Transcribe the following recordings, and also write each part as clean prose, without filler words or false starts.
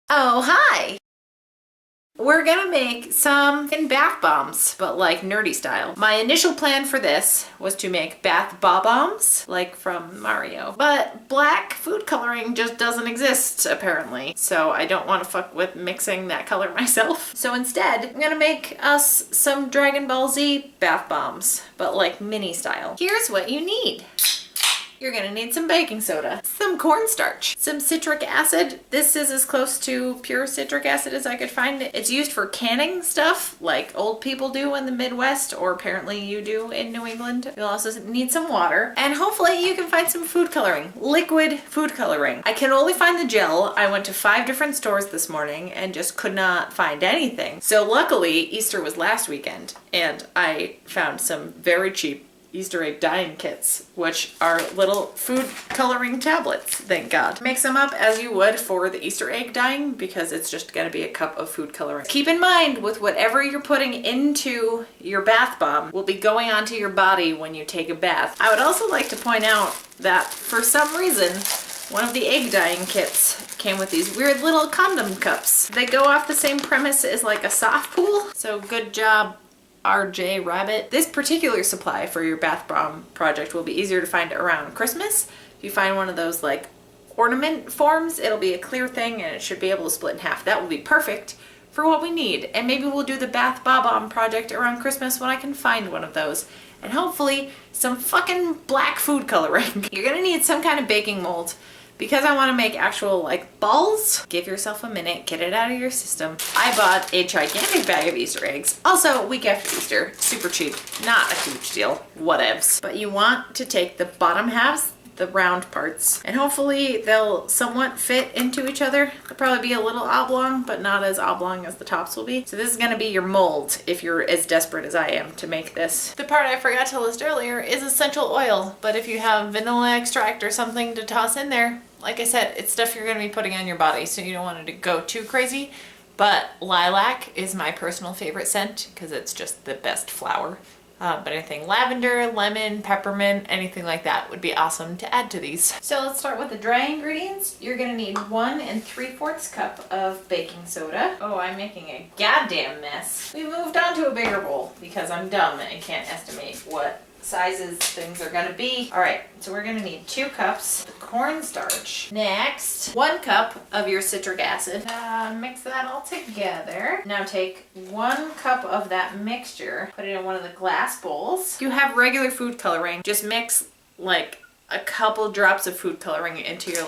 Oh, hi! We're gonna make some bath bombs, but like nerdy style. My initial plan for this was to make bath bob-ombs, like from Mario. But black food coloring just doesn't exist, apparently. So I don't want to fuck with mixing that color myself. So instead, I'm gonna make us some Dragonball Z bath bombs, but like mini style. Here's what you need. You're gonna need some baking soda, some cornstarch, some citric acid. This is as close to pure citric acid as I could find it. It's used for canning stuff like old people do in the Midwest, or apparently you do in New England. You'll also need some water, and hopefully you can find some food coloring, liquid food coloring. I can only find the gel. I went to 5 different stores this morning and just could not find anything. So luckily Easter was last weekend and I found some very cheap Easter egg dyeing kits, which are little food coloring tablets, thank God. Mix them up as you would for the Easter egg dyeing because it's just gonna be a cup of food coloring. Keep in mind with whatever you're putting into your bath bomb will be going onto your body when you take a bath. I would also like to point out that for some reason, one of the egg dyeing kits came with these weird little condom cups. They go off the same premise as like a soft pool, so good job, RJ Rabbit. This particular supply for your bath bomb project will be easier to find around Christmas. If you find one of those like ornament forms, it'll be a clear thing and it should be able to split in half. That will be perfect for what we need. And maybe we'll do the bath bomb project around Christmas when I can find one of those. And hopefully some fucking black food coloring. You're gonna need some kind of baking mold. Because I want to make actual like balls, give yourself a minute, get it out of your system. I bought a gigantic bag of Easter eggs. Also, week after Easter, super cheap, not a huge deal, whatevs. But you want to take the bottom halves, the round parts, and hopefully they'll somewhat fit into each other. They'll probably be a little oblong, but not as oblong as the tops will be. So this is gonna be your mold if you're as desperate as I am to make this. The part I forgot to list earlier is essential oil, but if you have vanilla extract or something to toss in there, like I said, it's stuff you're gonna be putting on your body, so you don't want it to go too crazy. But lilac is my personal favorite scent because it's just the best flower. But anything lavender, lemon, peppermint, anything like that would be awesome to add to these. So let's start with the dry ingredients. You're gonna need 1 3/4 cup of baking soda. Oh, I'm making a goddamn mess. We moved on to a bigger bowl because I'm dumb and can't estimate what sizes things are gonna be. All right, so we're gonna need 2 cups of cornstarch. Next, 1 cup of your citric acid. Mix that all together. Now take 1 cup of that mixture, put it in one of the glass bowls. If you have regular food coloring, just mix like a couple drops of food coloring into your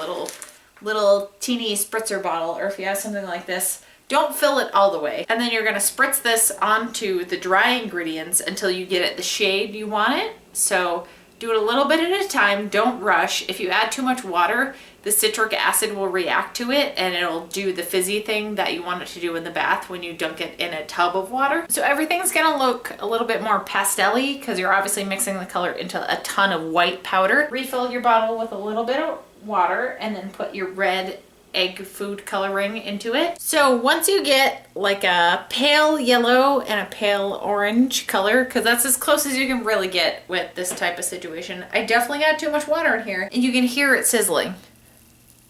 little teeny spritzer bottle, or if you have something like this, don't fill it all the way. And then you're gonna spritz this onto the dry ingredients until you get it the shade you want it. So do it a little bit at a time, don't rush. If you add too much water, the citric acid will react to it and it'll do the fizzy thing that you want it to do in the bath when you dunk it in a tub of water. So everything's gonna look a little bit more pastel-y because you're obviously mixing the color into a ton of white powder. Refill your bottle with a little bit of water and then put your red egg food coloring into it. So once you get like a pale yellow and a pale orange color, because that's as close as you can really get with this type of situation. I definitely got too much water in here and you can hear it sizzling.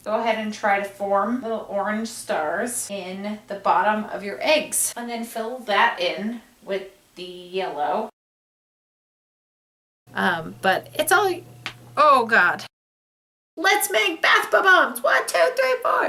Go ahead and try to form little orange stars in the bottom of your eggs and then fill that in with the yellow. But it's all, oh God. Let's make bath bombs. 1, 2, 3, 4.